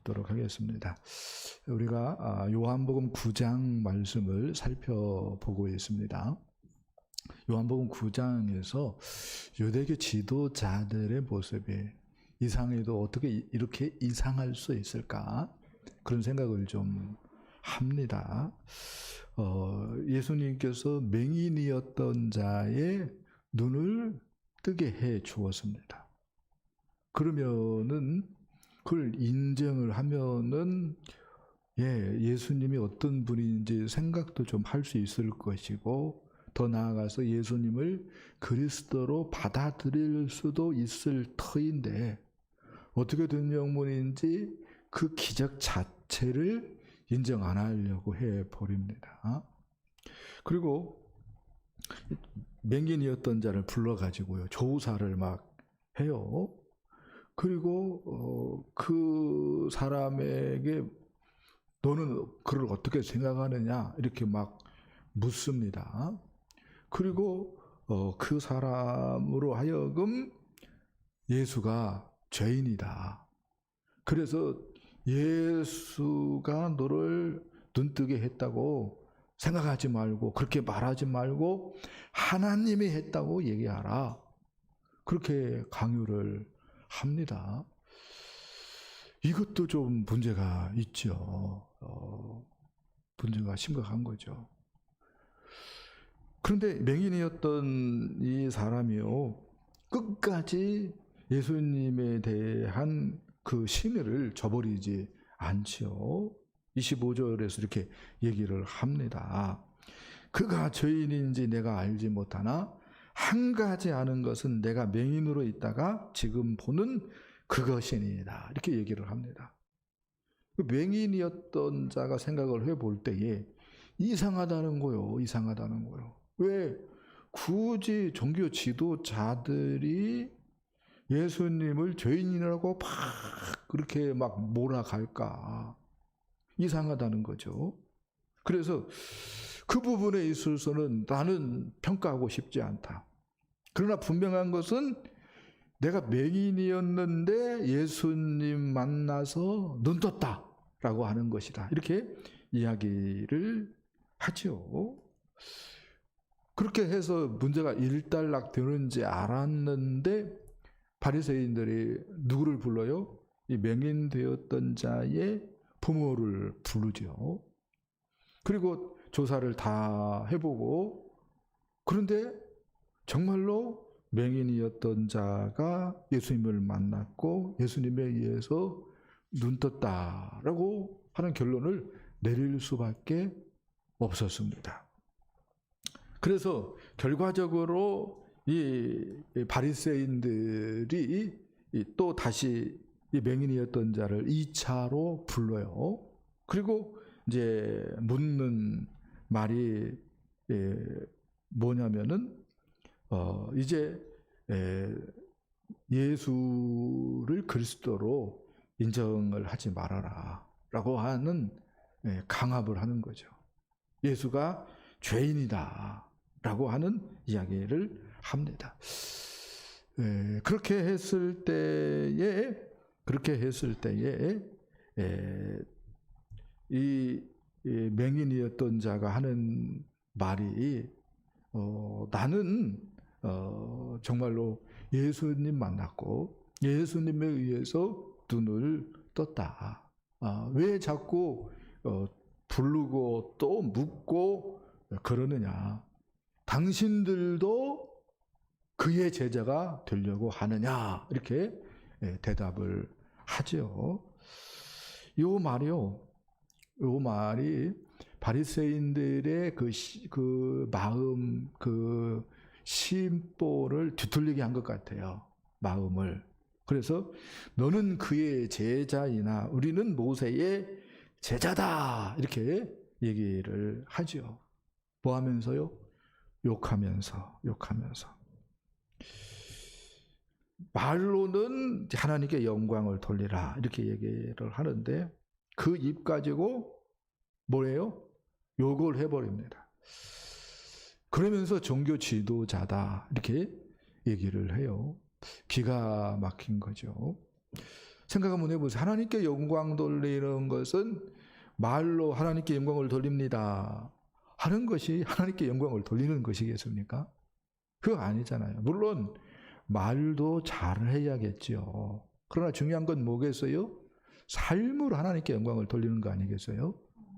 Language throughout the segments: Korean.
읽도록 하겠습니다. 우리가 요한복음 9장 말씀을 살펴보고 있습니다. 요한복음 9장에서 유대교 지도자들의 모습이 이상해도 어떻게 이렇게 이상할 수 있을까? 그런 생각을 좀 합니다. 예수님께서 맹인이었던 자의 눈을 뜨게 해 주었습니다. 그러면은 그걸 인정을 하면은 예수님이 어떤 분인지 생각도 좀 할 수 있을 것이고, 더 나아가서 예수님을 그리스도로 받아들일 수도 있을 터인데 어떻게 된 영문인지 그 기적 자체를 인정 안 하려고 해버립니다. 그리고 맹인이었던 자를 불러가지고요, 조사를 막 해요. 그리고 그 사람에게 너는 그를 어떻게 생각하느냐 이렇게 막 묻습니다. 그리고 그 사람으로 하여금 예수가 죄인이다, 그래서 예수가 너를 눈뜨게 했다고 생각하지 말고, 그렇게 말하지 말고 하나님이 했다고 얘기하라, 그렇게 강요를 합니다. 이것도 좀 문제가 있죠. 문제가 심각한 거죠. 그런데 맹인이었던 이 사람이요, 끝까지 예수님에 대한 그 신뢰를 저버리지 않지요. 25절에서 이렇게 얘기를 합니다. 그가 죄인인지 내가 알지 못하나 한 가지 아는 것은 내가 맹인으로 있다가 지금 보는 그것이니이다, 이렇게 얘기를 합니다. 맹인이었던 자가 생각을 해볼 때에 이상하다는 거요. 이상하다는 거요. 왜 굳이 종교 지도자들이 예수님을 죄인이라고 막 그렇게 막 몰아갈까? 이상하다는 거죠. 그래서 그 부분에 있어서는 나는 평가하고 싶지 않다. 그러나 분명한 것은 내가 맹인이었는데 예수님 만나서 눈 떴다라고 하는 것이다, 이렇게 이야기를 하죠. 그렇게 해서 문제가 일단락 되는지 알았는데 바리새인들이 누구를 불러요? 이 맹인되었던 자의 부모를 부르죠. 그리고 조사를 다 해보고, 그런데 정말로 맹인이었던 자가 예수님을 만났고 예수님에 의해서 눈 떴다라고 하는 결론을 내릴 수밖에 없었습니다. 그래서 결과적으로 이 바리새인들이 또 다시 이 맹인이었던 자를 2차로 불러요. 그리고 이제 묻는 말이 뭐냐면은 이제 예수를 그리스도로 인정을 하지 말아라 라고 하는 강압을 하는 거죠. 예수가 죄인이다 라고 하는 이야기를 합니다. 그렇게 했을 때에 이 맹인이었던 자가 하는 말이 나는 정말로 예수님 만났고 예수님에 의해서 눈을 떴다. 왜 자꾸 부르고 또 묻고 그러느냐? 당신들도 그의 제자가 되려고 하느냐? 이렇게 대답을 하죠. 요 말이 바리새인들의 그 마음, 그 심보를 뒤틀리게 한 것 같아요. 마음을. 그래서 너는 그의 제자이나 우리는 모세의 제자다, 이렇게 얘기를 하죠. 뭐 하면서요? 욕하면서. 말로는 하나님께 영광을 돌리라, 이렇게 얘기를 하는데 그 입 가지고 뭐예요? 욕을 해버립니다. 그러면서 종교 지도자다, 이렇게 얘기를 해요. 기가 막힌 거죠. 생각 한번 해보세요. 하나님께 영광 돌리는 것은 말로 하나님께 영광을 돌립니다 하는 것이 하나님께 영광을 돌리는 것이겠습니까? 그거 아니잖아요. 물론 말도 잘해야겠죠. 그러나 중요한 건 뭐겠어요? 삶으로 하나님께 영광을 돌리는 거 아니겠어요?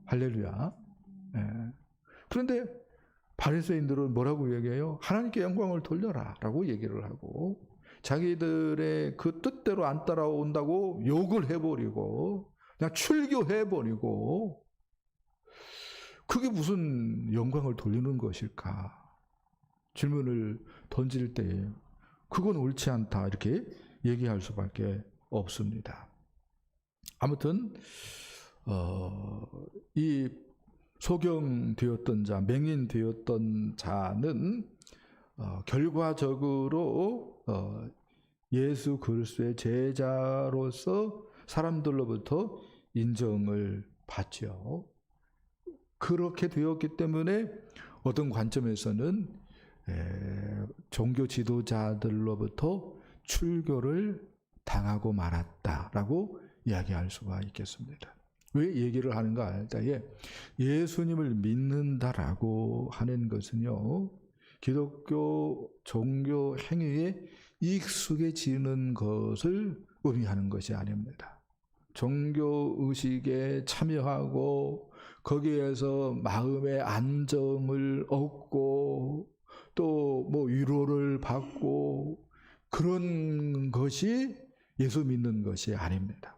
할렐루야. 예. 그런데 바리새인들은 뭐라고 얘기해요? 하나님께 영광을 돌려라 라고 얘기를 하고, 자기들의 그 뜻대로 안 따라온다고 욕을 해버리고 그냥 출교해버리고, 그게 무슨 영광을 돌리는 것일까? 질문을 던질 때 그건 옳지 않다 이렇게 얘기할 수밖에 없습니다. 아무튼 이 소경되었던 자, 맹인되었던 자는 결과적으로 예수 그리스도의 제자로서 사람들로부터 인정을 받죠. 그렇게 되었기 때문에 어떤 관점에서는 종교 지도자들로부터 출교를 당하고 말았다라고 이야기할 수가 있겠습니다. 왜 얘기를 하는가 할 때에 예수님을 믿는다라고 하는 것은요, 기독교 종교 행위에 익숙해지는 것을 의미하는 것이 아닙니다. 종교 의식에 참여하고 거기에서 마음의 안정을 얻고 또 뭐 위로를 받고 그런 것이 예수 믿는 것이 아닙니다.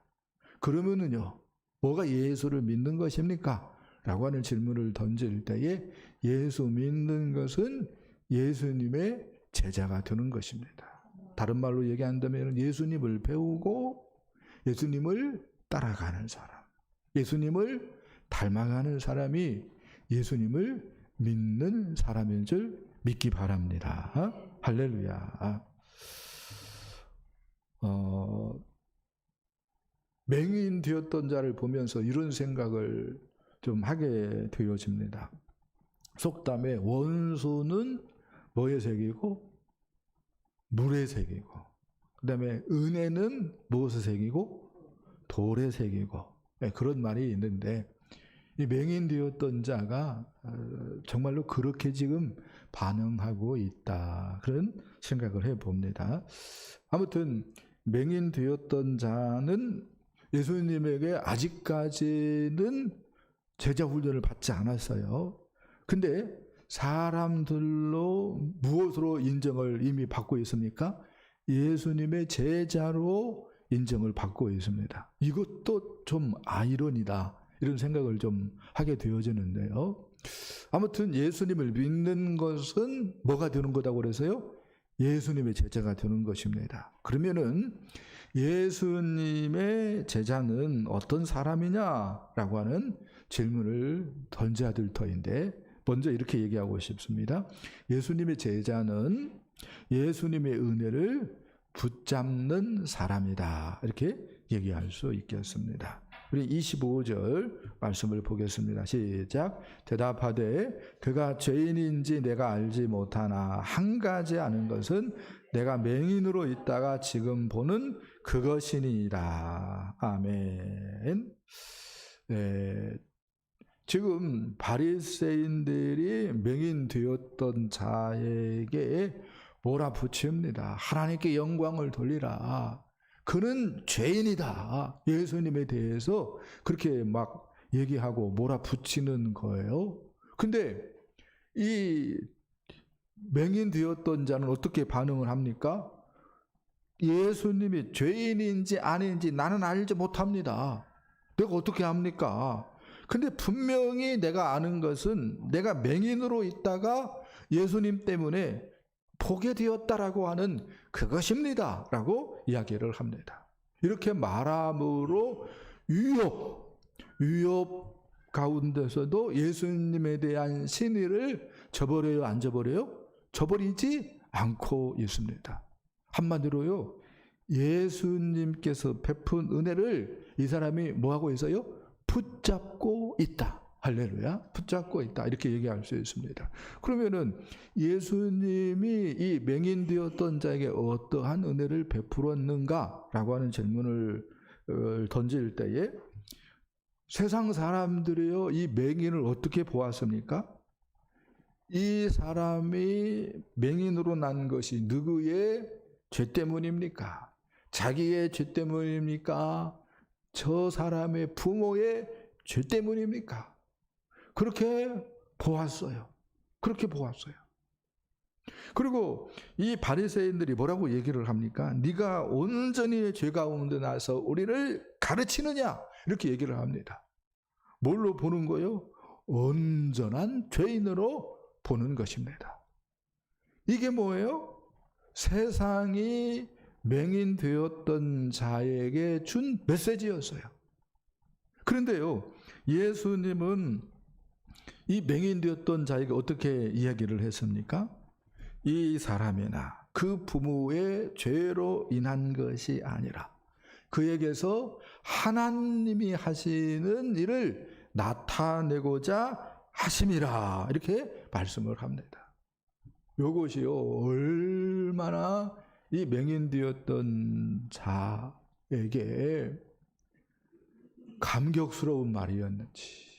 그러면은요, 뭐가 예수를 믿는 것입니까? 라고 하는 질문을 던질 때에 예수 믿는 것은 예수님의 제자가 되는 것입니다. 다른 말로 얘기한다면 예수님을 배우고 예수님을 따라가는 사람, 예수님을 닮아가는 사람이 예수님을 믿는 사람인 줄 믿기 바랍니다. 할렐루야. 맹인 되었던 자를 보면서 이런 생각을 좀 하게 되어집니다. 속담에 원수는 뭐의 색이고? 물의 색이고, 그 다음에 은혜는 무엇의 색이고? 돌의 색이고, 그런 말이 있는데, 이 맹인 되었던 자가 정말로 그렇게 지금 반응하고 있다, 그런 생각을 해봅니다. 아무튼 맹인 되었던 자는 예수님에게 아직까지는 제자 훈련을 받지 않았어요. 근데 사람들로 무엇으로 인정을 이미 받고 있습니까? 예수님의 제자로 인정을 받고 있습니다. 이것도 좀 아이러니다, 이런 생각을 좀 하게 되어지는데요. 아무튼 예수님을 믿는 것은 뭐가 되는 거다고 그래서요? 예수님의 제자가 되는 것입니다. 그러면은 예수님의 제자는 어떤 사람이냐라고 하는 질문을 던져야 될 터인데, 먼저 이렇게 얘기하고 싶습니다. 예수님의 제자는 예수님의 은혜를 붙잡는 사람이다, 이렇게 얘기할 수 있겠습니다. 우리 25절 말씀을 보겠습니다. 시작. 대답하되 그가 죄인인지 내가 알지 못하나 한 가지 아는 것은 내가 맹인으로 있다가 지금 보는 그것이니라. 아멘. 지금 바리새인들이 맹인 되었던 자에게 몰아붙입니다. 하나님께 영광을 돌리라. 그는 죄인이다. 예수님에 대해서 그렇게 막 얘기하고 몰아붙이는 거예요. 근데 이 맹인 되었던 자는 어떻게 반응을 합니까? 예수님이 죄인인지 아닌지 나는 알지 못합니다. 내가 어떻게 합니까? 근데 분명히 내가 아는 것은 내가 맹인으로 있다가 예수님 때문에 보게 되었다라고 하는 그것입니다 라고 이야기를 합니다. 이렇게 말함으로 유혹 가운데서도 예수님에 대한 신의를 저버려요, 안 저버려요? 저버리지 않고 있습니다. 한마디로요, 예수님께서 베푼 은혜를 이 사람이 뭐하고 있어요? 붙잡고 있다. 할렐루야. 붙잡고 있다, 이렇게 얘기할 수 있습니다. 그러면은 예수님이 이 맹인 되었던 자에게 어떠한 은혜를 베풀었는가 라고 하는 질문을 던질 때에 세상 사람들이요, 이 맹인을 어떻게 보았습니까? 이 사람이 맹인으로 난 것이 누구의 죄 때문입니까? 자기의 죄 때문입니까? 저 사람의 부모의 죄 때문입니까? 그렇게 보았어요. 그렇게 보았어요. 그리고 이 바리새인들이 뭐라고 얘기를 합니까? 네가 온전히 죄 가운데 나서 우리를 가르치느냐? 이렇게 얘기를 합니다. 뭘로 보는 거요? 온전한 죄인으로 보는 것입니다. 이게 뭐예요? 세상이 맹인 되었던 자에게 준 메시지였어요. 그런데요, 예수님은 이 맹인 되었던 자에게 어떻게 이야기를 했습니까? 이 사람이나 그 부모의 죄로 인한 것이 아니라 그에게서 하나님이 하시는 일을 나타내고자 하심이라, 이렇게 말씀을 합니다. 이것이요, 얼마나 이 맹인되었던 자에게 감격스러운 말이었는지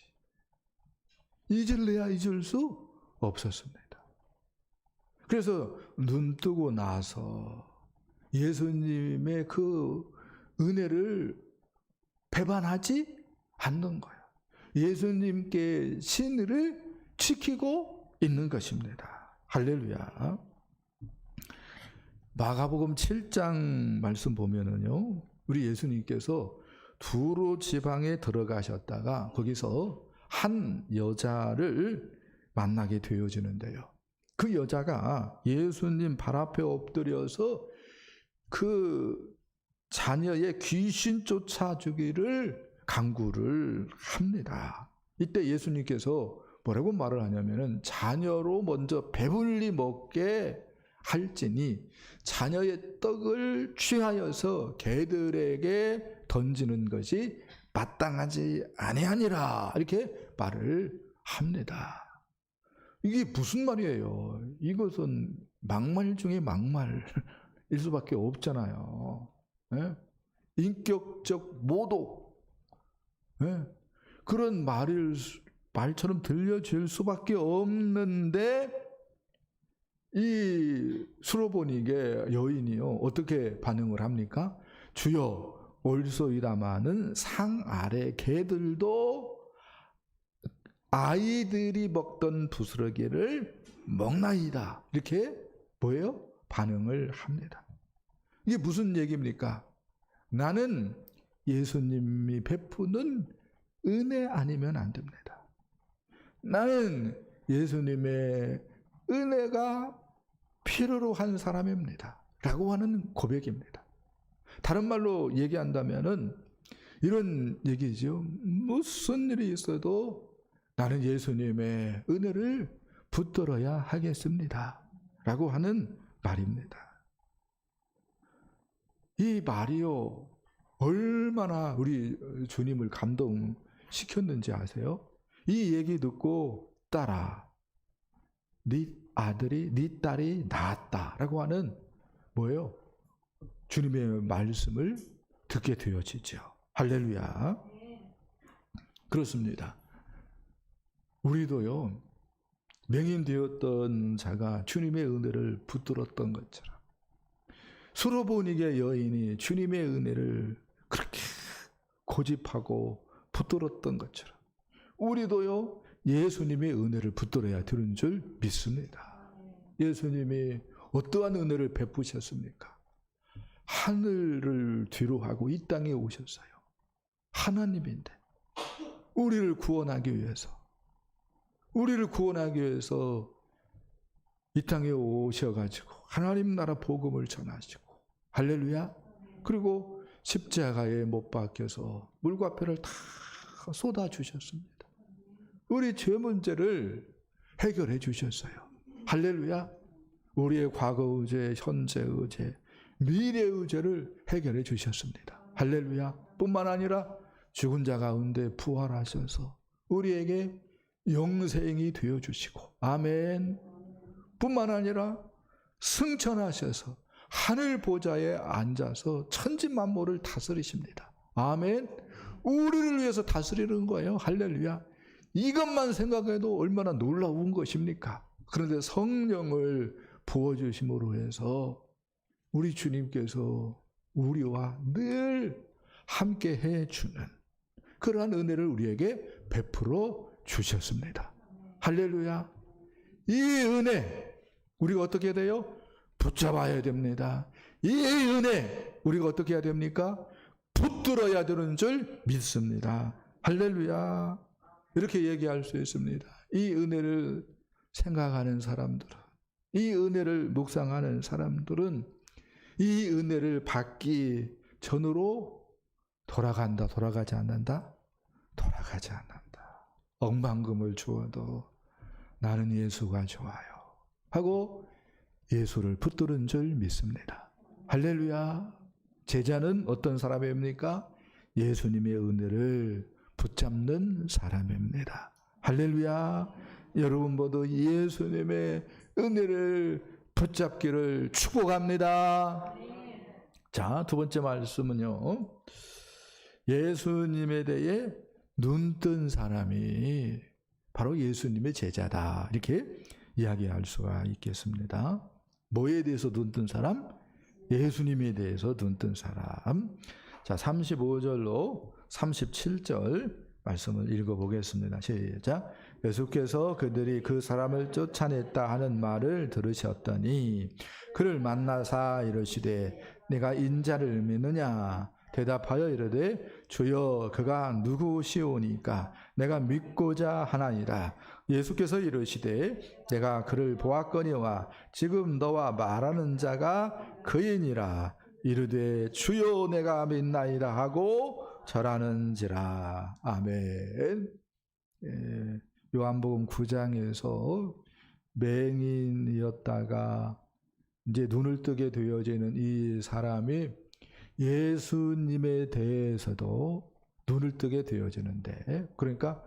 잊을래야 잊을 수 없었습니다. 그래서 눈 뜨고 나서 예수님의 그 은혜를 배반하지 않는 거예요. 예수님께 신의를 지키고 있는 것입니다. 할렐루야. 마가복음 7장 말씀 보면은요, 우리 예수님께서 두로 지방에 들어가셨다가 거기서 한 여자를 만나게 되어지는데요. 그 여자가 예수님 발 앞에 엎드려서 그 자녀의 귀신 쫓아주기를 간구를 합니다. 이때 예수님께서 뭐라고 말을 하냐면은 자녀로 먼저 배불리 먹게 할지니 자녀의 떡을 취하여서 개들에게 던지는 것이 마땅하지 아니하니라, 이렇게 말을 합니다. 이게 무슨 말이에요? 이것은 막말 중에 막말일 수밖에 없잖아요. 예? 인격적 모독, 예? 그런 말처럼 들려질 수밖에 없는데 이 수로보니게 여인이요, 어떻게 반응을 합니까? 주여, 올소이다마는 상 아래 개들도 아이들이 먹던 부스러기를 먹나이다, 이렇게 뭐예요? 반응을 합니다. 이게 무슨 얘기입니까? 나는 예수님이 베푸는 은혜 아니면 안 됩니다. 나는 예수님의 은혜가 필요로 한 사람입니다 라고 하는 고백입니다. 다른 말로 얘기한다면은 이런 얘기죠. 무슨 일이 있어도 나는 예수님의 은혜를 붙들어야 하겠습니다 라고 하는 말입니다. 이 말이요, 얼마나 우리 주님을 감동시켰는지 아세요? 이 얘기 듣고 딸아, 네 아들이, 네 딸이 낳았다라고 하는 뭐예요? 주님의 말씀을 듣게 되어지죠. 할렐루야. 그렇습니다. 우리도요, 맹인되었던 자가 주님의 은혜를 붙들었던 것처럼 수로보니게 여인이 주님의 은혜를 그렇게 고집하고 붙들었던 것처럼 우리도요, 예수님의 은혜를 붙들어야 되는 줄 믿습니다. 예수님이 어떠한 은혜를 베푸셨습니까? 하늘을 뒤로 하고 이 땅에 오셨어요. 하나님인데 우리를 구원하기 위해서 이 땅에 오셔가지고 하나님 나라 복음을 전하시고, 할렐루야. 그리고 십자가에 못 박혀서 물과 피를 다 쏟아주셨습니다. 우리 죄 문제를 해결해 주셨어요. 할렐루야. 우리의 과거의 죄, 현재의 죄, 미래의 죄를 해결해 주셨습니다. 할렐루야. 뿐만 아니라 죽은 자 가운데 부활하셔서 우리에게 영생이 되어주시고, 아멘. 뿐만 아니라 승천하셔서 하늘 보좌에 앉아서 천지 만물을 다스리십니다. 아멘. 우리를 위해서 다스리는 거예요. 할렐루야. 이것만 생각해도 얼마나 놀라운 것입니까? 그런데 성령을 부어주심으로 해서 우리 주님께서 우리와 늘 함께 해주는 그러한 은혜를 우리에게 베풀어 주셨습니다. 할렐루야. 이 은혜 우리가 어떻게 해야 돼요? 붙잡아야 됩니다. 이 은혜 우리가 어떻게 해야 됩니까? 붙들어야 되는 줄 믿습니다. 할렐루야. 이렇게 얘기할 수 있습니다. 이 은혜를 생각하는 사람들은, 이 은혜를 묵상하는 사람들은 이 은혜를 받기 전으로 돌아간다, 돌아가지 않는다? 돌아가지 않는다. 억만금을 주어도 나는 예수가 좋아요 하고 예수를 붙드는 줄 믿습니다. 할렐루야. 제자는 어떤 사람입니까? 예수님의 은혜를 붙잡는 사람입니다. 할렐루야. 여러분 모두 예수님의 은혜를 붙잡기를 축복합니다. 자, 두 번째 말씀은요. 예수님에 대해 눈뜬 사람이 바로 예수님의 제자다. 이렇게 이야기할 수가 있겠습니다. 뭐에 대해서 눈뜬 사람? 예수님에 대해서 눈뜬 사람. 자, 35절로 37절 말씀을 읽어보겠습니다. 시작. 예수께서 그들이 그 사람을 쫓아냈다 하는 말을 들으셨더니 그를 만나사 이르시되 내가 인자를 믿느냐? 대답하여 이르되 주여 그가 누구시오니까 내가 믿고자 하나이다. 예수께서 이르시되 내가 그를 보았거니와 지금 너와 말하는 자가 그이니라. 이르되 주여 내가 믿나이다 하고 절하는지라. 아멘. 요한복음 9장에서 맹인이었다가 이제 눈을 뜨게 되어지는 이 사람이 예수님에 대해서도 눈을 뜨게 되어지는데, 그러니까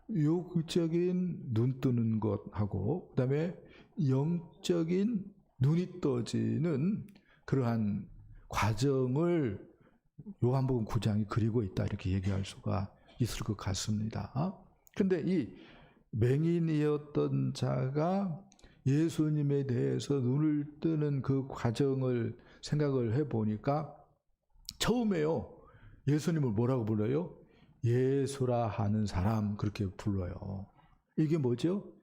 육적인 눈 뜨는 것하고 그다음에 영적인 눈이 떠지는 그러한 과정을 요한복음 9장이 그리고 있다 이렇게 얘기할 수가 있을 것 같습니다. 그런데 이 맹인이었던 자가 예수님에 대해서 눈을 뜨는 그 과정을 생각을 해보니까 처음에요, 예수님을 뭐라고 불러요? 예수라 하는 사람 그렇게 불러요. 이게 뭐죠?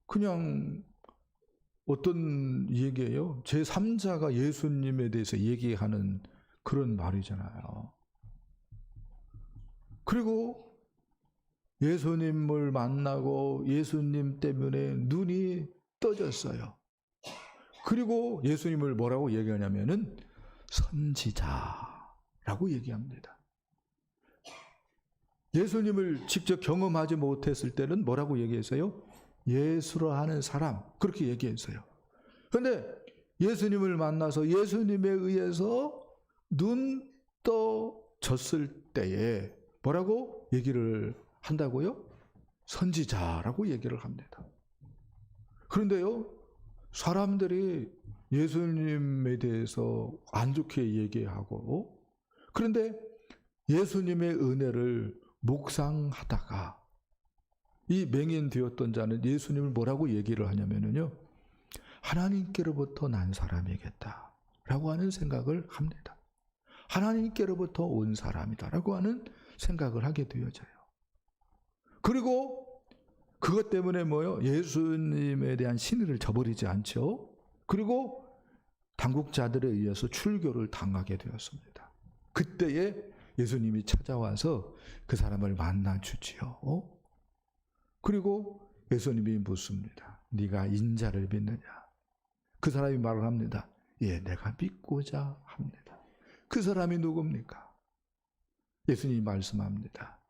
그냥 어떤 얘기예요? 제3자가 예수님에 대해서 얘기하는 그런 말이잖아요. 그리고 예수님을 만나고 예수님 때문에 눈이 떠졌어요. 그리고 예수님을 뭐라고 얘기하냐면은 선지자라고 얘기합니다. 예수님을 직접 경험하지 못했을 때는 뭐라고 얘기했어요? 예수라 하는 사람 그렇게 얘기했어요. 그런데 예수님을 만나서 예수님에 의해서 눈 떠졌을 때에 뭐라고 얘기를 한다고요? 선지자라고 얘기를 합니다. 그런데요, 사람들이 예수님에 대해서 안 좋게 얘기하고, 그런데 예수님의 은혜를 묵상하다가 이 맹인 되었던 자는 예수님을 뭐라고 얘기를 하냐면요, 하나님께로부터 난 사람이겠다 라고 하는 생각을 합니다. 하나님께로부터 온 사람이다 라고 하는 생각을 하게 되어져요. 그리고 그것 때문에 뭐요? 예수님에 대한 신의를 저버리지 않죠. 그리고 당국자들에 의해서 출교를 당하게 되었습니다. 그때에 예수님이 찾아와서 그 사람을 만나주지요. 그리고 예수님이 묻습니다. 네가 인자를 믿느냐? 그 사람이 말을 합니다. 예, 내가 믿고자 합니다. 그 사람이 누굽니까? 예수님이 말씀합니다.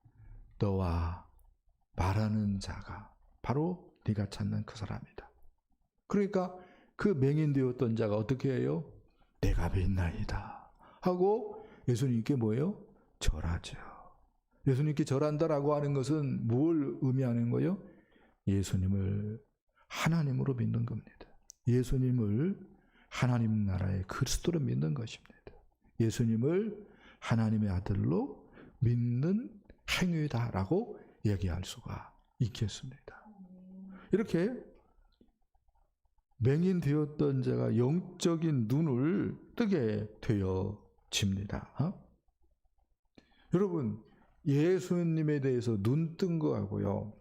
너와 말하는 자가 바로 네가 찾는 그 사람이다. 그러니까 그 맹인 되었던 자가 어떻게 해요? 내가 믿나이다 하고 예수님께 뭐예요? 절하죠. 예수님께 절한다라고 하는 것은 뭘 의미하는 거예요? 예수님을 하나님으로 믿는 겁니다. 예수님을 하나님 나라의 그리스도로 믿는 것입니다. 예수님을 하나님의 아들로 믿는 행위다라고 얘기할 수가 있겠습니다. 이렇게 맹인되었던 자가 영적인 눈을 뜨게 되어집니다. 여러분, 예수님에 대해서 눈 뜬 거하고요,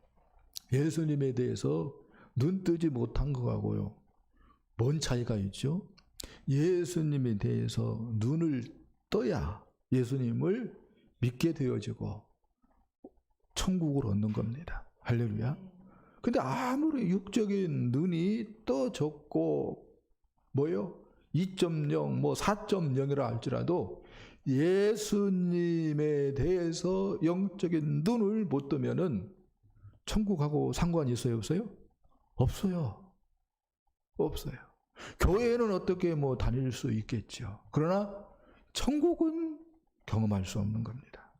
예수님에 대해서 눈 뜨지 못한 거하고요, 뭔 차이가 있죠? 예수님에 대해서 눈을 떠야 예수님을 믿게 되어지고 천국을 얻는 겁니다. 할렐루야. 근데 아무리 육적인 눈이 떠졌고 뭐요? 2.0 뭐 4.0이라 할지라도 예수님에 대해서 영적인 눈을 못 뜨면은 천국하고 상관이 있어요, 없어요? 없어요. 없어요. 교회는 어떻게 뭐 다닐 수 있겠죠. 그러나 천국은 경험할 수 없는 겁니다.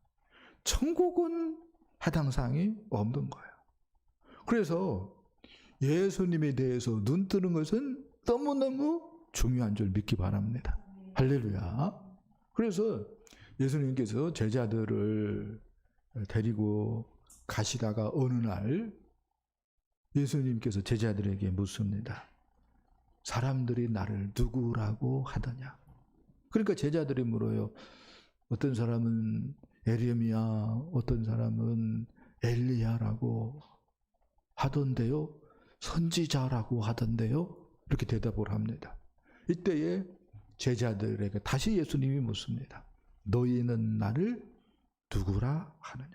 천국은 해당 사항이 없는 거예요. 그래서 예수님에 대해서 눈 뜨는 것은 너무너무 중요한 줄 믿기 바랍니다. 할렐루야. 그래서 예수님께서 제자들을 데리고 가시다가 어느 날 예수님께서 제자들에게 묻습니다. 사람들이 나를 누구라고 하더냐? 그러니까 제자들이 물어요. 어떤 사람은 에레미야, 어떤 사람은 엘리야라고 하던데요, 선지자라고 하던데요, 이렇게 대답을 합니다. 이때에 제자들에게 다시 예수님이 묻습니다. 너희는 나를 누구라 하느냐?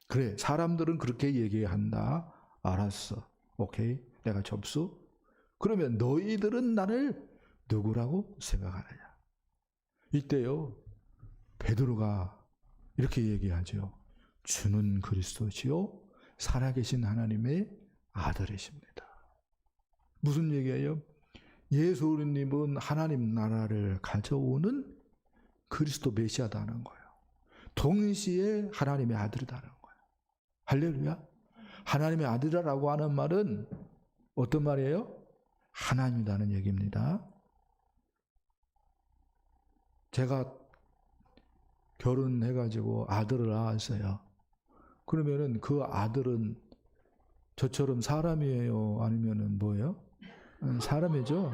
그래, 사람들은 그렇게 얘기한다. 알았어. 오케이, 내가 접수. 그러면 너희들은 나를 누구라고 생각하느냐? 이때요, 베드로가 이렇게 얘기하죠. 주는 그리스도시요 살아계신 하나님의 아들이십니다. 무슨 얘기예요? 예수님은 하나님 나라를 가져오는 그리스도 메시아다는 거예요. 동시에 하나님의 아들이다는 거예요. 할렐루야. 하나님의 아들이라고 하는 말은 어떤 말이에요? 하나님이라는 얘기입니다. 제가 결혼해가지고 아들을 낳았어요. 그러면은 그 아들은 저처럼 사람이에요? 아니면은 뭐예요? 사람이죠.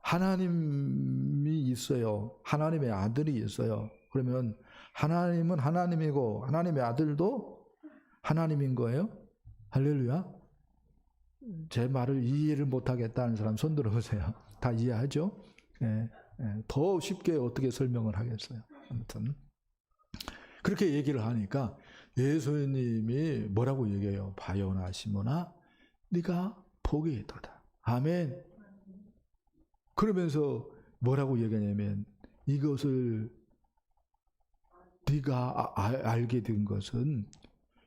하나님이 있어요. 하나님의 아들이 있어요. 그러면 하나님은 하나님이고 하나님의 아들도 하나님인 거예요? 할렐루야. 제 말을 이해를 못하겠다는 사람 손 들어보세요. 다 이해하죠? 예, 더 쉽게 어떻게 설명을 하겠어요. 아무튼 그렇게 얘기를 하니까 예수님이 뭐라고 얘기해요? 바요나 시몬아, 네가 복이 있도다. 아멘. 그러면서 뭐라고 얘기하냐면 이것을 네가 알게 된 것은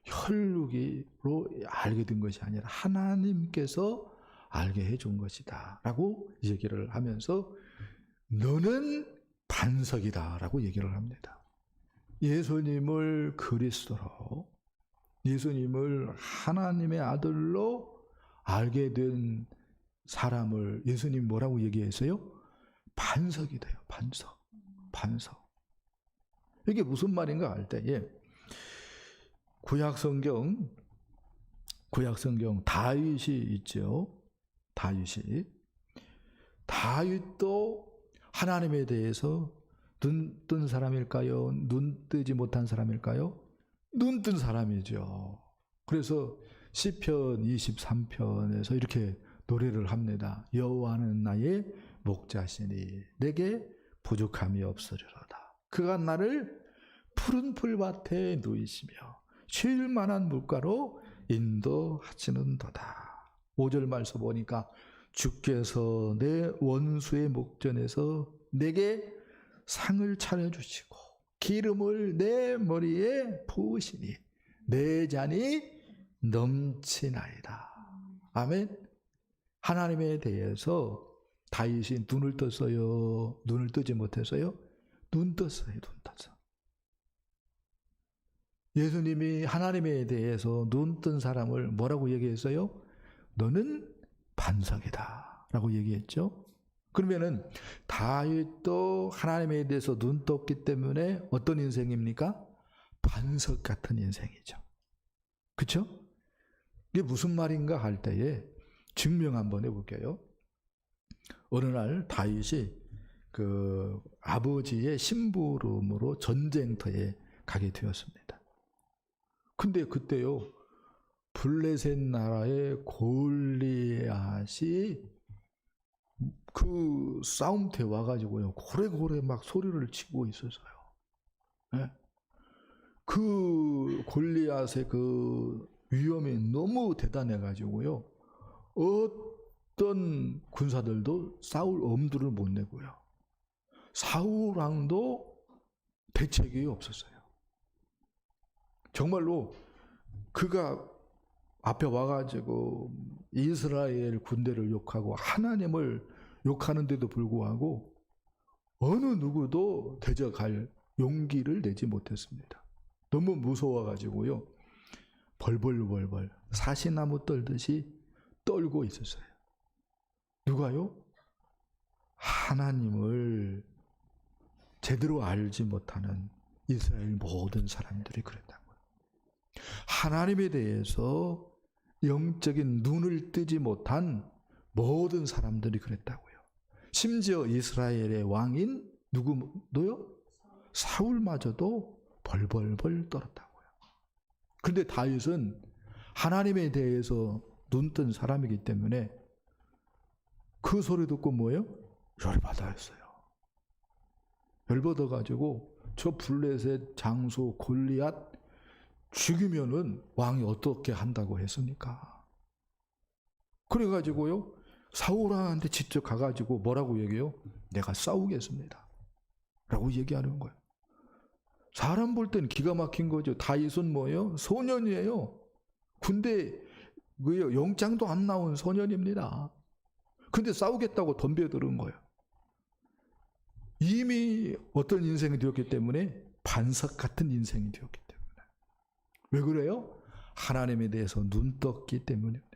혈육으로 알게 된 것이 아니라 하나님께서 알게 해준 것이다 라고 얘기를 하면서 너는 반석이다 라고 얘기를 합니다. 예수님을 그리스도로, 예수님을 하나님의 아들로 알게 된 사람을 예수님 뭐라고 얘기했어요? 반석이 돼요. 반석. 반석. 이게 무슨 말인가 할 때에 구약성경 다윗이 있죠. 다윗도 하나님에 대해서 눈 뜬 사람일까요? 눈 뜨지 못한 사람일까요? 눈 뜬 사람이죠. 그래서 시편 23편에서 이렇게 노래를 합니다. 여호와는 나의 목자시니 내게 부족함이 없으리로다. 그가 나를 푸른 풀밭에 누이시며 쉴 만한 물가로 인도하시는도다. 5절 말씀 보니까 주께서 내 원수의 목전에서 내게 상을 차려주시고 기름을 내 머리에 부으시니 내 잔이 넘치나이다. 아멘. 하나님에 대해서 다윗이 눈을 떴어요? 눈을 뜨지 못했어요? 눈 떴어요. 눈 떴어. 예수님이 하나님에 대해서 눈 뜬 사람을 뭐라고 얘기했어요? 너는 반석이다 라고 얘기했죠. 그러면은 다윗도 하나님에 대해서 눈 떴기 때문에 어떤 인생입니까? 반석 같은 인생이죠. 그렇죠? 이게 무슨 말인가 할 때에 증명 한번 해볼게요. 어느 날 다윗이 그 아버지의 심부름으로 전쟁터에 가게 되었습니다. 근데 그때요, 블레셋 나라의 골리앗이 그 싸움터에 와가지고요, 고래고래 막 소리를 치고 있었어요. 네? 그 골리앗의 그 위험이 너무 대단해가지고요, 어떤 군사들도 싸울 엄두를 못 내고요, 사울왕도 대책이 없었어요. 정말로 그가 앞에 와가지고 이스라엘 군대를 욕하고 하나님을 욕하는데도 불구하고 어느 누구도 대적할 용기를 내지 못했습니다. 너무 무서워가지고요, 벌벌벌벌 사시나무 떨듯이 떨고 있었어요. 누가요? 하나님을 제대로 알지 못하는 이스라엘 모든 사람들이 그랬다고요. 하나님에 대해서 영적인 눈을 뜨지 못한 모든 사람들이 그랬다고요. 심지어 이스라엘의 왕인 누구도요? 사울마저도 벌벌벌 떨었다고요. 그런데 다윗은 하나님에 대해서 눈뜬 사람이기 때문에 그 소리 듣고 뭐예요? 열받아했어요. 열받아가지고 저 블레셋 장수 골리앗 죽이면은 왕이 어떻게 한다고 했습니까? 그래가지고요, 사울한테 직접 가가지고 뭐라고 얘기해요? 내가 싸우겠습니다 라고 얘기하는 거예요. 사람 볼 때는 기가 막힌 거죠. 다윗은 뭐예요? 소년이에요. 군대 영장도 안 나온 소년입니다. 근데 싸우겠다고 덤벼드는 거예요. 이미 어떤 인생이 되었기 때문에 반석 같은 인생이 되었기 때문에. 왜 그래요? 하나님에 대해서 눈 떴기 때문입니다.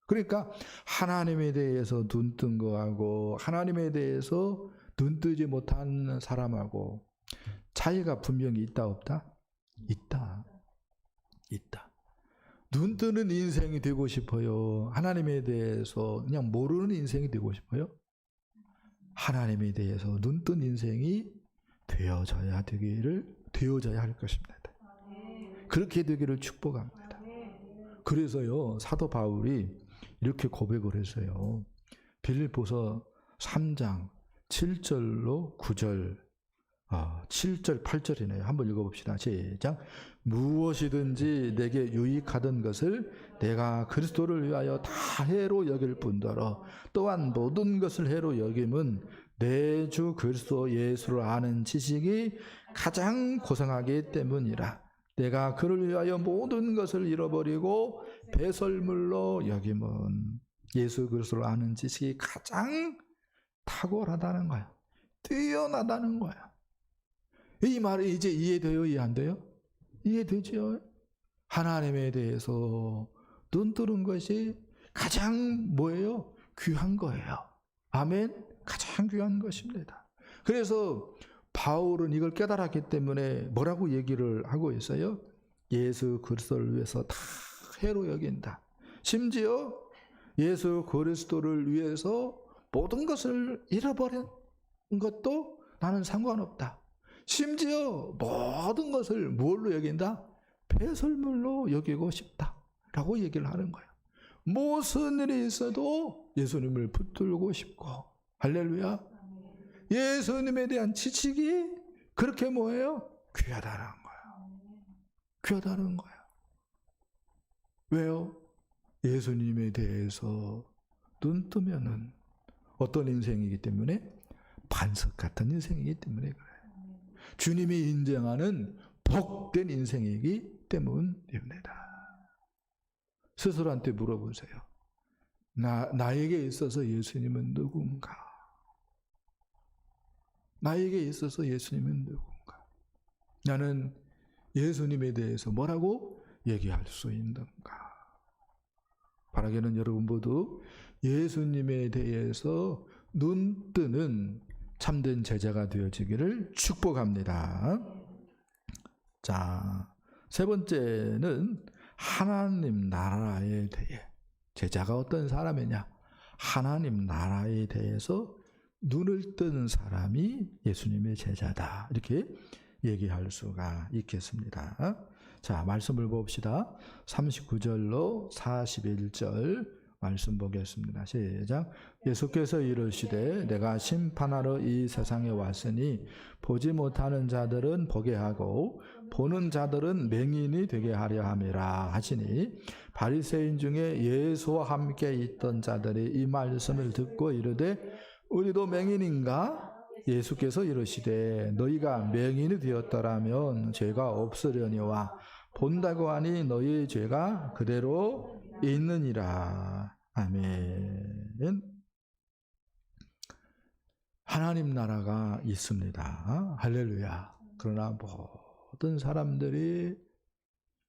그러니까 하나님에 대해서 눈 뜬 거하고 하나님에 대해서 눈 뜨지 못한 사람하고 차이가 분명히 있다 없다? 있다. 있다. 눈 뜨는 인생이 되고 싶어요? 하나님에 대해서 그냥 모르는 인생이 되고 싶어요? 하나님에 대해서 눈 뜬 인생이 되어져야 할 것입니다. 그렇게 되기를 축복합니다. 그래서요, 사도 바울이 이렇게 고백을 했어요. 빌립보서 3장 7절로 9절, 7절 8절이네요. 한번 읽어봅시다. 시작. 무엇이든지 내게 유익하던 것을 내가 그리스도를 위하여 다 해로 여길 뿐더러 또한 모든 것을 해로 여김은 내 주 그리스도 예수를 아는 지식이 가장 고상하기 때문이라. 내가 그를 위하여 모든 것을 잃어버리고 배설물로 여김은 예수 그리스도를 아는 지식이 가장 탁월하다는 거야. 뛰어나다는 거야. 이 말이 이제 이해돼요? 이해 안 돼요? 이해되죠? 하나님에 대해서 눈 뜨는 것이 가장 뭐예요? 귀한 거예요. 아멘? 가장 귀한 것입니다. 그래서 바울은 이걸 깨달았기 때문에 뭐라고 얘기를 하고 있어요? 예수 그리스도를 위해서 다 해로 여긴다. 심지어 예수 그리스도를 위해서 모든 것을 잃어버린 것도 나는 상관없다. 심지어 모든 것을 뭘로 여긴다? 배설물로 여기고 싶다 라고 얘기를 하는 거예요. 무슨 일이 있어도 예수님을 붙들고 싶고, 할렐루야. 예수님에 대한 지식이 그렇게 뭐예요? 귀하다는 거예요. 귀하다는 거예요. 왜요? 예수님에 대해서 눈 뜨면은 어떤 인생이기 때문에? 반석 같은 인생이기 때문에 그래요. 주님이 인정하는 복된 인생이기 때문입니다. 스스로한테 물어보세요. 나에게 있어서 예수님은 누군가? 나에게 있어서 예수님은 누군가? 나는 예수님에 대해서 뭐라고 얘기할 수 있는가? 바라기는 여러분 모두 예수님에 대해서 눈 뜨는 참된 제자가 되어지기를 축복합니다. 자, 세 번째는 하나님 나라에 대해, 제자가 어떤 사람이냐? 하나님 나라에 대해서 눈을 뜬 사람이 예수님의 제자다. 이렇게 얘기할 수가 있겠습니다. 자, 말씀을 봅시다. 39절로 41절 말씀 보겠습니다. 시작. 예수께서 이르시되 내가 심판하러 이 세상에 왔으니 보지 못하는 자들은 보게 하고 보는 자들은 맹인이 되게 하려 함이라 하시니, 바리새인 중에 예수와 함께 있던 자들이 이 말씀을 듣고 이르되 우리도 맹인인가? 예수께서 이르시되 너희가 맹인이 되었더라면 죄가 없으려니와 본다고 하니 너희의 죄가 그대로 있느니라. 아멘. 하나님 나라가 있습니다. 할렐루야. 그러나 모든 사람들이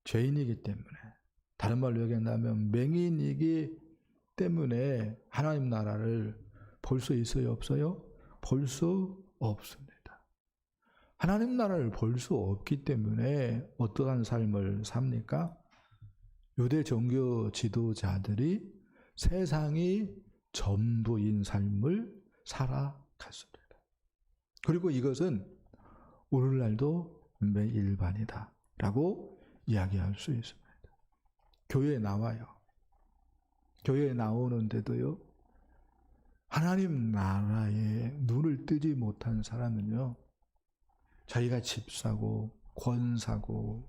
죄인이기 때문에, 다른 말로 얘기한다면 맹인이기 때문에 하나님 나라를 볼 수 있어요, 없어요? 볼 수 없습니다. 하나님 나라를 볼 수 없기 때문에 어떠한 삶을 삽니까? 유대 종교 지도자들이 세상이 전부인 삶을 살아갔습니다. 그리고 이것은 오늘날도 매일반이다 라고 이야기할 수 있습니다. 교회에 나와요. 교회에 나오는데도요, 하나님 나라에 눈을 뜨지 못한 사람은요, 자기가 집 사고 권 사고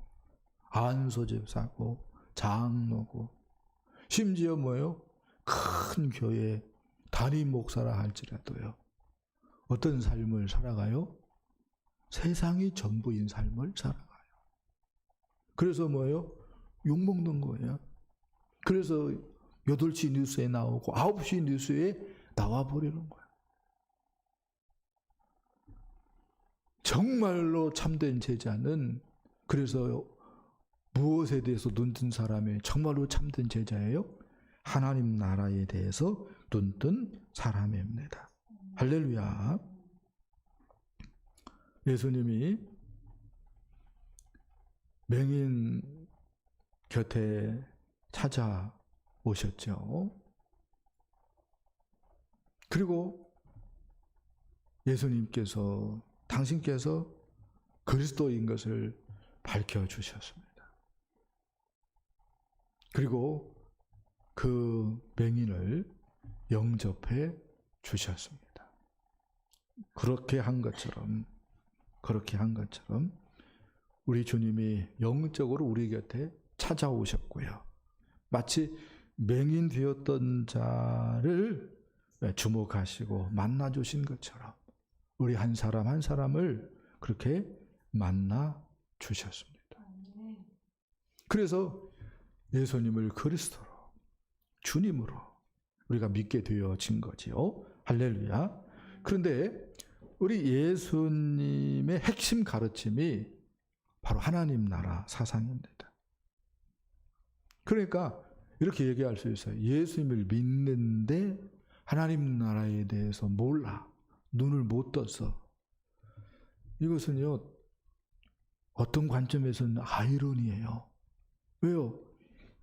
안소집 사고 장로고, 심지어 뭐예요? 큰 교회 담임 목사라 할지라도요, 어떤 삶을 살아가요? 세상이 전부인 삶을 살아가요. 그래서 뭐예요? 욕먹는 거예요. 그래서 8시 뉴스에 나오고 9시 뉴스에 나와버리는 거예요. 정말로 참된 제자는, 그래서 무엇에 대해서 눈뜬 사람이 정말로 참된 제자예요? 하나님 나라에 대해서 눈뜬 사람입니다. 할렐루야. 예수님이 맹인 곁에 찾아오셨죠. 그리고 예수님께서, 당신께서 그리스도인 것을 밝혀주셨습니다. 그리고 그 맹인을 영접해 주셨습니다. 그렇게 한 것처럼 우리 주님이 영적으로 우리 곁에 찾아오셨고요. 마치 맹인 되었던 자를 주목하시고 만나주신 것처럼 우리 한 사람 한 사람을 그렇게 만나주셨습니다. 그래서 예수님을 그리스도로, 주님으로 우리가 믿게 되어진 거지요. 할렐루야. 그런데 우리 예수님의 핵심 가르침이 바로 하나님 나라 사상입니다. 그러니까 이렇게 얘기할 수 있어요. 예수님을 믿는데 하나님 나라에 대해서 몰라, 눈을 못 떠서. 이것은요, 어떤 관점에서는 아이러니예요. 왜요?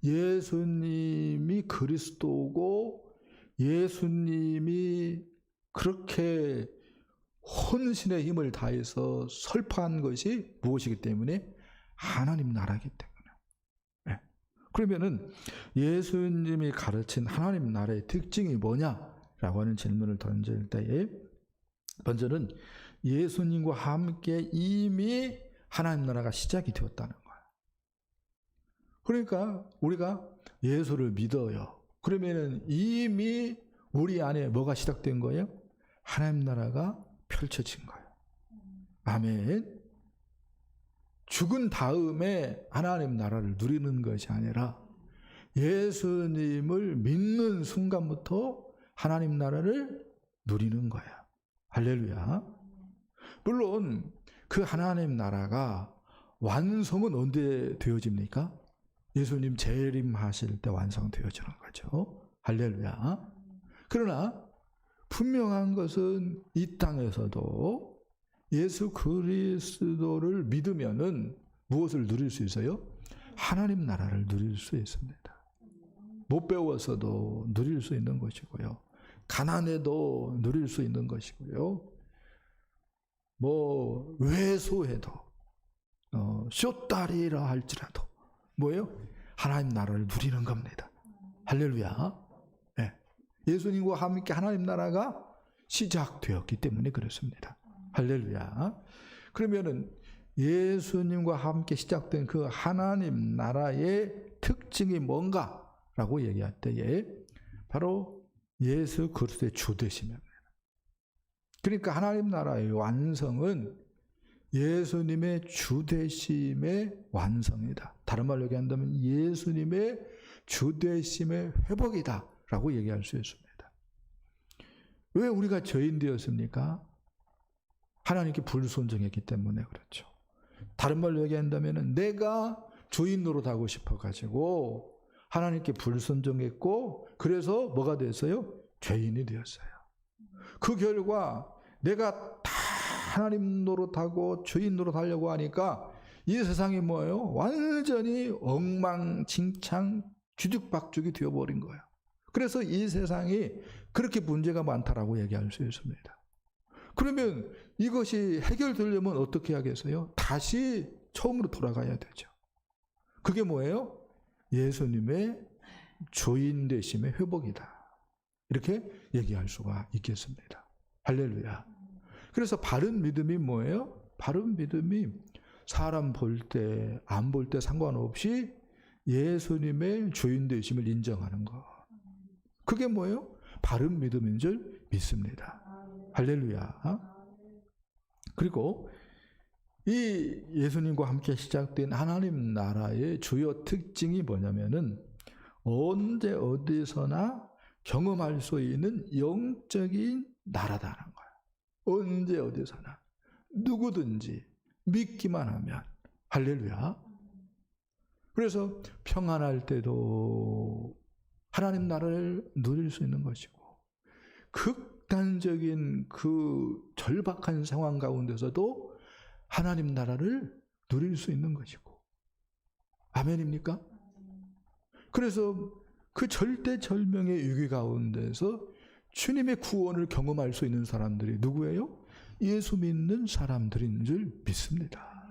예수님이 그리스도고 예수님이 그렇게 혼신의 힘을 다해서 설파한 것이 무엇이기 때문에? 하나님 나라이기 때문에. 네. 그러면은 예수님이 가르친 하나님 나라의 특징이 뭐냐라고 하는 질문을 던질 때에 먼저는 예수님과 함께 이미 하나님 나라가 시작이 되었다는 거예요. 그러니까 우리가 예수를 믿어요. 그러면은 이미 우리 안에 뭐가 시작된 거예요? 하나님 나라가 펼쳐진 거예요. 아멘. 죽은 다음에 하나님 나라를 누리는 것이 아니라 예수님을 믿는 순간부터 하나님 나라를 누리는 거예요. 할렐루야. 물론 그 하나님 나라가 완성은 언제 되어집니까? 예수님 재림하실 때 완성되어지는 거죠. 할렐루야. 그러나 분명한 것은 이 땅에서도 예수 그리스도를 믿으면은 무엇을 누릴 수 있어요? 하나님 나라를 누릴 수 있습니다. 못 배웠어도 누릴 수 있는 것이고요. 가난해도 누릴 수 있는 것이고요. 뭐 외소해도 쇼다리라 할지라도 뭐예요? 하나님 나라를 누리는 겁니다. 할렐루야. 네. 예수님과 함께 하나님 나라가 시작되었기 때문에 그렇습니다. 할렐루야. 그러면은 예수님과 함께 시작된 그 하나님 나라의 특징이 뭔가라고 얘기할 때에 바로 예수 그리스도의 주되심입니다. 그러니까 하나님 나라의 완성은 예수님의 주되심의 완성이다. 다른 말로 얘기한다면 예수님의 주되심의 회복이다 라고 얘기할 수 있습니다. 왜 우리가 죄인 되었습니까? 하나님께 불순종했기 때문에 그렇죠. 다른 말로 얘기한다면 내가 주인 노릇하고 싶어가지고 하나님께 불순종했고 그래서 뭐가 됐어요? 죄인이 되었어요. 그 결과 내가 다 하나님 노릇하고 주인 노릇하려고 하니까 이 세상이 뭐예요? 완전히 엉망진창 뒤죽박죽이 되어버린 거예요. 그래서 이 세상이 그렇게 문제가 많다라고 얘기할 수 있습니다. 그러면 이것이 해결되려면 어떻게 하겠어요? 다시 처음으로 돌아가야 되죠. 그게 뭐예요? 예수님의 주인 되심의 회복이다. 이렇게 얘기할 수가 있겠습니다. 할렐루야. 그래서 바른 믿음이 뭐예요? 바른 믿음이 사람 볼 때, 안 볼 때 상관없이 예수님의 주인 되심을 인정하는 것. 그게 뭐예요? 바른 믿음인 줄 믿습니다. 할렐루야. 그리고 이 예수님과 함께 시작된 하나님 나라의 주요 특징이 뭐냐면은 언제 어디서나 경험할 수 있는 영적인 나라다는 거예요. 언제 어디서나 누구든지 믿기만 하면. 할렐루야. 그래서 평안할 때도 하나님 나라를 누릴 수 있는 것이고 극단적인 그 절박한 상황 가운데서도 하나님 나라를 누릴 수 있는 것이고. 아멘입니까? 그래서 그 절대절명의 위기 가운데서 주님의 구원을 경험할 수 있는 사람들이 누구예요? 예수 믿는 사람들인 줄 믿습니다.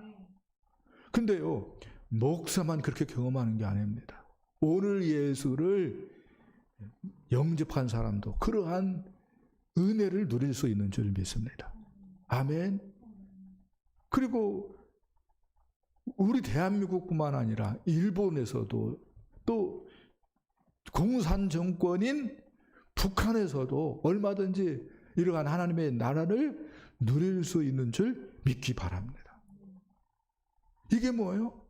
근데요, 목사만 그렇게 경험하는 게 아닙니다. 오늘 예수를 영접한 사람도 그러한 은혜를 누릴 수 있는 줄 믿습니다. 아멘. 그리고 우리 대한민국뿐만 아니라 일본에서도 또 공산 정권인 북한에서도 얼마든지 이러한 하나님의 나라를 누릴 수 있는 줄 믿기 바랍니다. 이게 뭐예요?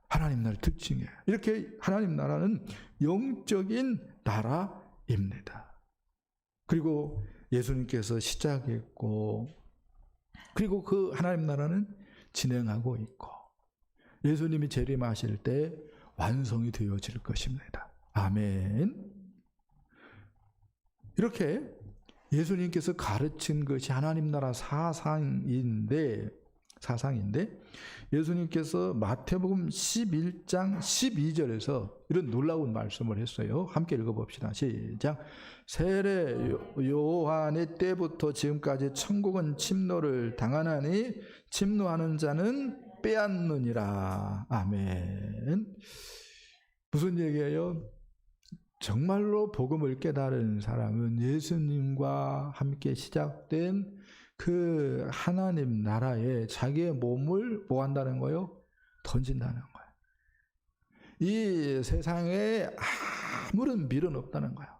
하나님 나라의 특징이에요. 이렇게 하나님 나라는 영적인 나라입니다. 그리고 예수님께서 시작했고 그리고 그 하나님 나라는 진행하고 있고 예수님이 재림하실 때 완성이 되어질 것입니다. 아멘. 이렇게 예수님께서 가르친 것이 하나님 나라 사상인데 예수님께서 마태복음 11장 12절에서 이런 놀라운 말씀을 했어요. 함께 읽어봅시다. 시작. 세례 요한의 때부터 지금까지 천국은 침노를 당하나니 침노하는 자는 빼앗느니라. 아멘. 무슨 얘기예요? 정말로 복음을 깨달은 사람은 예수님과 함께 시작된 그 하나님 나라에 자기의 몸을 뭐 한다는 거예요? 던진다는 거예요. 이 세상에 아무런 미련 없다는 거예요.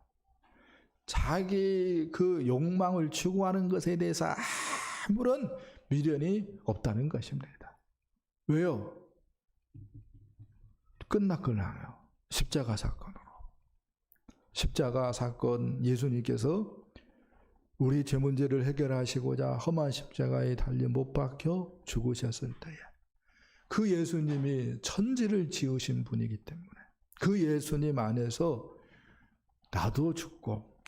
자기 그 욕망을 추구하는 것에 대해서 아무런 미련이 없다는 것입니다. 왜요? 끝났거나요. 십자가 사건으로. 십자가 사건, 예수님께서 우리 죄 문제를 해결하시고자 험한 십자가에 달려 못 박혀 죽으셨을 때에 그 예수님이 천지를 지으신 분이기 때문에 그 예수님 안에서 나도 죽고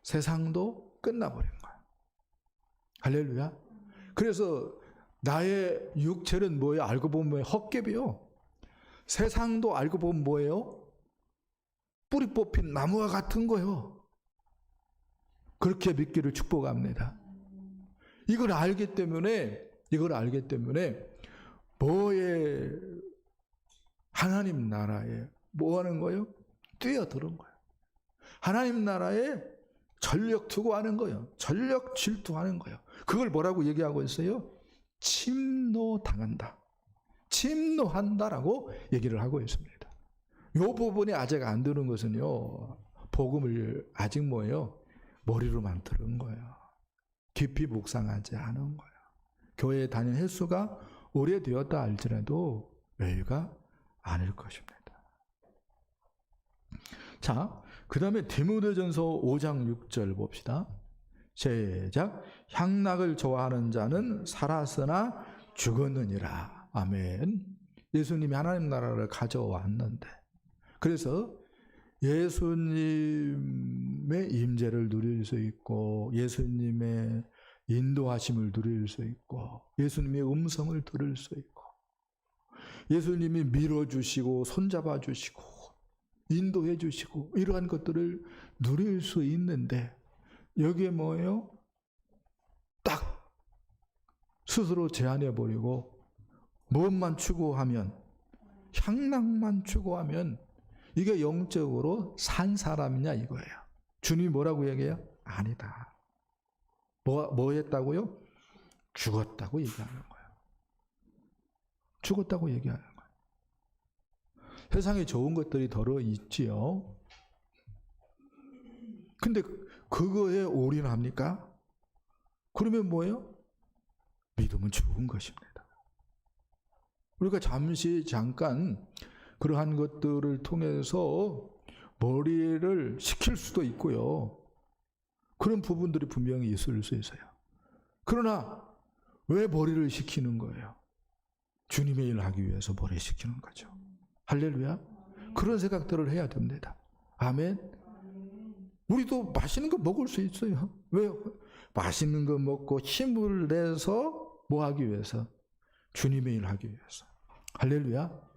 세상도 끝나버린 거예요. 할렐루야. 그래서 나의 육체는 뭐예요? 알고 보면 뭐예요? 헛개비요. 세상도 알고 보면 뭐예요? 뿌리 뽑힌 나무와 같은 거예요. 그렇게 믿기를 축복합니다. 이걸 알기 때문에 뭐에 하나님 나라에 뭐 하는 거예요? 뛰어드는 거예요. 하나님 나라에 전력 투구하는 거예요. 전력 질투하는 거예요. 그걸 뭐라고 얘기하고 있어요? 침노당한다. 침노한다라고 얘기를 하고 있습니다. 이 부분이 아직 안 드는 것은요, 복음을 아직 뭐예요? 머리로만 들은 거예요. 깊이 묵상하지 않은 거예요. 교회에 다닌 횟수가 오래되었다 할지라도 여유가 아닐 것입니다. 자, 그 다음에 디모데전서 5장 6절 봅시다. 시작. 향락을 좋아하는 자는 살았으나 죽었느니라. 아멘. 예수님이 하나님 나라를 가져왔는데, 그래서 예수님의 임재를 누릴 수 있고, 예수님의 인도하심을 누릴 수 있고, 예수님의 음성을 들을 수 있고, 예수님이 밀어주시고 손잡아 주시고 인도해 주시고 이러한 것들을 누릴 수 있는데, 여기에 뭐예요? 딱 스스로 제한해버리고 무엇만 추구하면, 향락만 추구하면 이게 영적으로 산 사람이냐 이거예요. 주님이 뭐라고 얘기해요? 아니다. 뭐 했다고요? 죽었다고 얘기하는 거예요. 죽었다고 얘기하는 거예요. 세상에 좋은 것들이 더러 있지요. 근데 그거에 올인합니까? 그러면 뭐예요? 믿음은 죽은 것입니다. 우리가 잠깐 그러한 것들을 통해서 머리를 식힐 수도 있고요. 그런 부분들이 분명히 있을 수 있어요. 그러나 왜 머리를 식히는 거예요? 주님의 일을 하기 위해서 머리 식히는 거죠. 할렐루야. 그런 생각들을 해야 됩니다. 아멘. 우리도 맛있는 거 먹을 수 있어요. 왜요? 맛있는 거 먹고 힘을 내서 뭐 하기 위해서? 주님의 일을 하기 위해서. 할렐루야.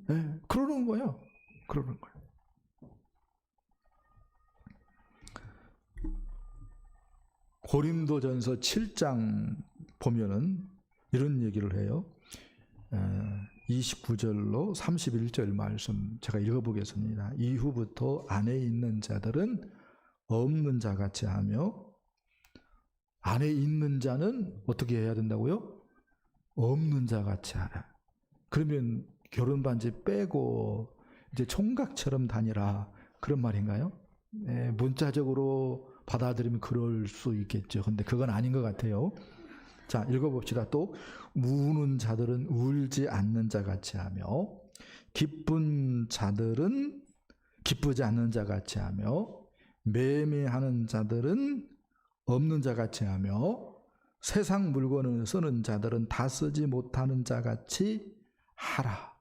네, 그러는 거예요. 그러는 거예요. 고린도전서 7장 보면은 이런 얘기를 해요. 29절로 31절 말씀 제가 읽어보겠습니다. 이후부터 안에 있는 자들은 없는 자 같이 하며, 안에 있는 자는 어떻게 해야 된다고요? 없는 자 같이 하라. 그러면 결혼 반지 빼고 이제 총각처럼 다니라, 그런 말인가요? 네, 문자적으로 받아들이면 그럴 수 있겠죠. 근데 그건 아닌 것 같아요. 자, 읽어봅시다. 또 우는 자들은 울지 않는 자 같이 하며, 기쁜 자들은 기쁘지 않는 자 같이 하며, 매매하는 자들은 없는 자 같이 하며, 세상 물건을 쓰는 자들은 다 쓰지 못하는 자 같이 하라.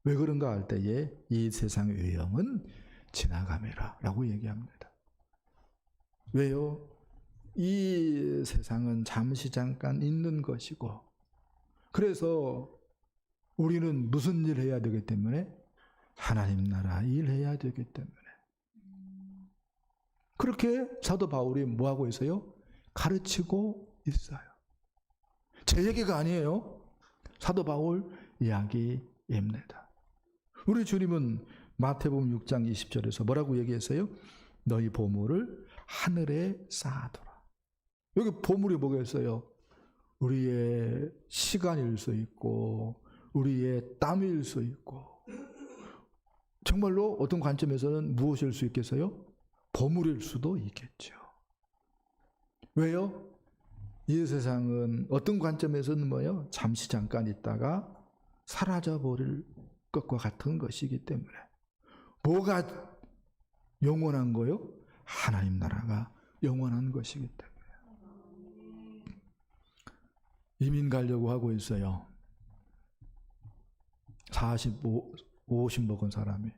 왜 그런가 할 때에 이 세상의 유형은 지나감이라 라고 얘기합니다. 왜요? 이 세상은 잠시 잠깐 있는 것이고, 그래서 우리는 무슨 일 해야 되기 때문에? 하나님 나라 일해야 되기 때문에. 그렇게 사도 바울이 뭐하고 있어요? 가르치고 있어요. 제 얘기가 아니에요. 사도 바울 이야기입니다. 우리 주님은 마태복음 6장 20절에서 뭐라고 얘기했어요? 너희 보물을 하늘에 쌓아둬라. 여기 보물이 뭐겠어요? 우리의 시간일 수 있고, 우리의 땀일 수 있고, 정말로 어떤 관점에서는 무엇일 수 있겠어요? 보물일 수도 있겠죠. 왜요? 이 세상은 어떤 관점에서는 뭐예요? 잠시 잠깐 있다가 사라져버릴 것과 같은 것이기 때문에. 뭐가 영원한 거요? 하나님 나라가 영원한 것이기 때문에. 이민 가려고 하고 있어요. 50 먹은 사람이.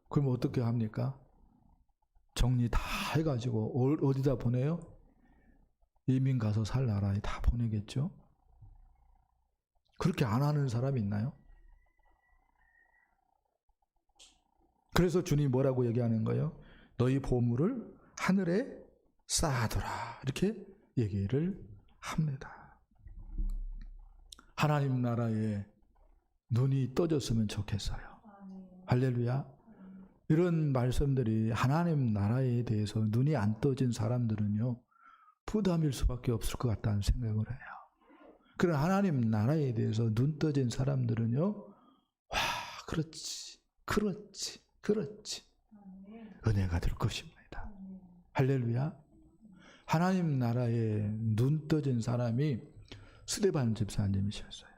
그럼 어떻게 합니까? 정리 다 해가지고 어디다 보내요? 이민 가서 살 나라에 다 보내겠죠? 그렇게 안 하는 사람이 있나요? 그래서 주님이 뭐라고 얘기하는 거예요? 너희 보물을 하늘에 쌓아두라. 이렇게 얘기를 합니다. 하나님 나라에 눈이 떠졌으면 좋겠어요. 할렐루야. 이런 말씀들이 하나님 나라에 대해서 눈이 안 떠진 사람들은요, 부담일 수밖에 없을 것 같다는 생각을 해요. 그런 하나님 나라에 대해서 눈 떠진 사람들은요, 와, 그렇지. 은혜가 될 것입니다. 할렐루야. 하나님 나라에 눈 떠진 사람이 스데반 집사님이셨어요.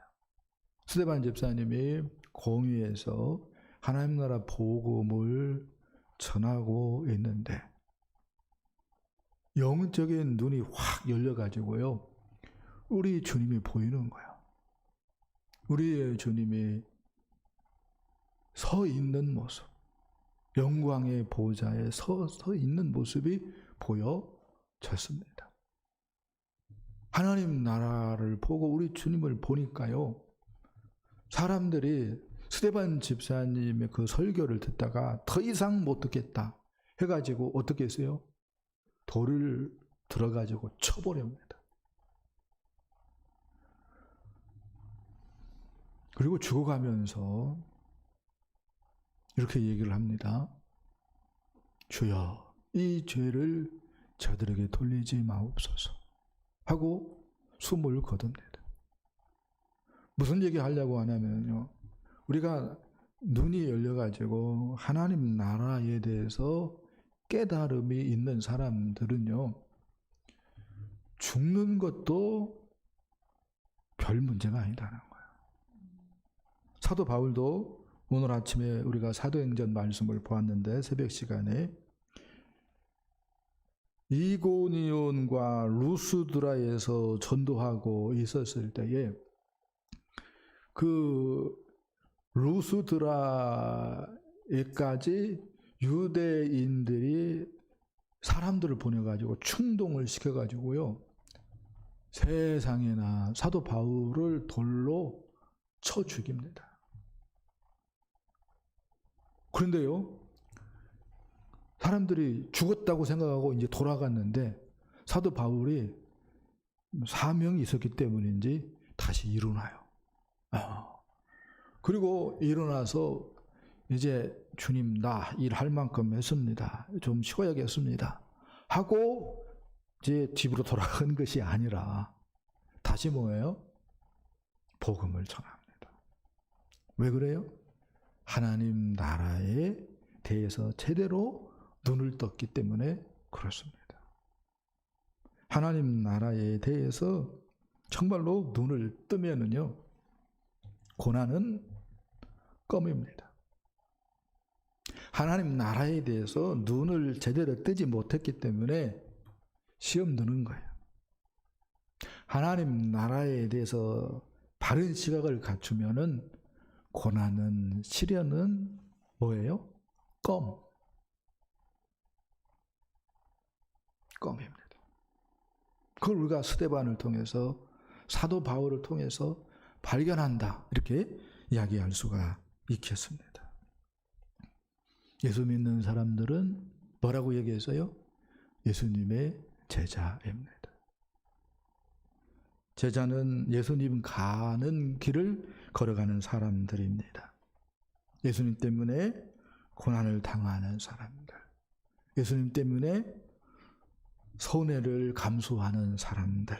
스데반 집사님이 공의에서 하나님 나라 복음을 전하고 있는데 영적인 눈이 확 열려가지고요, 우리 주님이 보이는 거예요. 우리의 주님이 서 있는 모습, 영광의 보좌에 서 있는 모습이 보여졌습니다. 하나님 나라를 보고 우리 주님을 보니까요, 사람들이 스데반 집사님의 그 설교를 듣다가 더 이상 못 듣겠다 해가지고 어떻게 했어요? 돌을 들어가지고 쳐버립니다. 그리고 죽어가면서 이렇게 얘기를 합니다. 주여, 이 죄를 저들에게 돌리지 마옵소서 하고 숨을 거둡니다. 무슨 얘기 하려고 하냐면요, 우리가 눈이 열려가지고 하나님 나라에 대해서 깨달음이 있는 사람들은요, 죽는 것도 별 문제가 아니다는 거예요. 사도 바울도 오늘 아침에 우리가 사도행전 말씀을 보았는데, 새벽 시간에 이고니온과 루스드라에서 전도하고 있었을 때에 그 루스드라에까지 유대인들이 사람들을 보내가지고 충동을 시켜가지고요, 세상에나 사도 바울을 돌로 쳐 죽입니다. 그런데요, 사람들이 죽었다고 생각하고 이제 돌아갔는데 사도 바울이 사명이 있었기 때문인지 다시 일어나요. 그리고 일어나서 이제 주님, 나 일할 만큼 했습니다. 좀 쉬어야겠습니다 하고 이제 집으로 돌아간 것이 아니라 다시 뭐예요? 복음을 전합니다. 왜 그래요? 하나님 나라에 대해서 제대로 눈을 떴기 때문에 그렇습니다. 하나님 나라에 대해서 정말로 눈을 뜨면은요, 고난은 껌입니다. 하나님 나라에 대해서 눈을 제대로 뜨지 못했기 때문에 시험 드는 거예요. 하나님 나라에 대해서 바른 시각을 갖추면은 고난은, 시련은 뭐예요? 껌입니다. 그걸 우리가 스데반을 통해서, 사도 바울을 통해서 발견한다, 이렇게 이야기할 수가 있겠습니다. 예수 믿는 사람들은 뭐라고 얘기했어요? 예수님의 제자입니다. 제자는 예수님 가는 길을 걸어가는 사람들입니다. 예수님 때문에 고난을 당하는 사람들, 예수님 때문에 손해를 감수하는 사람들,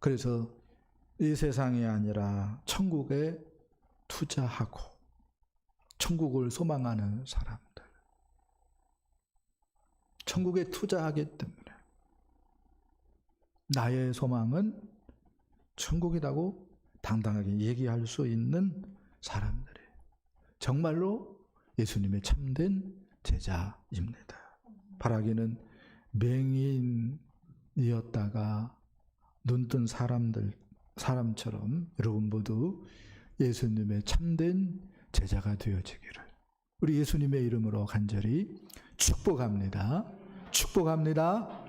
그래서 이 세상이 아니라 천국에 투자하고 천국을 소망하는 사람들, 천국에 투자하기 때문에 나의 소망은 천국이라고 당당하게 얘기할 수 있는 사람들이 정말로 예수님의 참된 제자입니다. 바라기는 맹인이었다가 눈뜬 사람처럼 여러분 모두 예수님의 참된 제자가 되어지기를 우리 예수님의 이름으로 간절히 축복합니다. 축복합니다.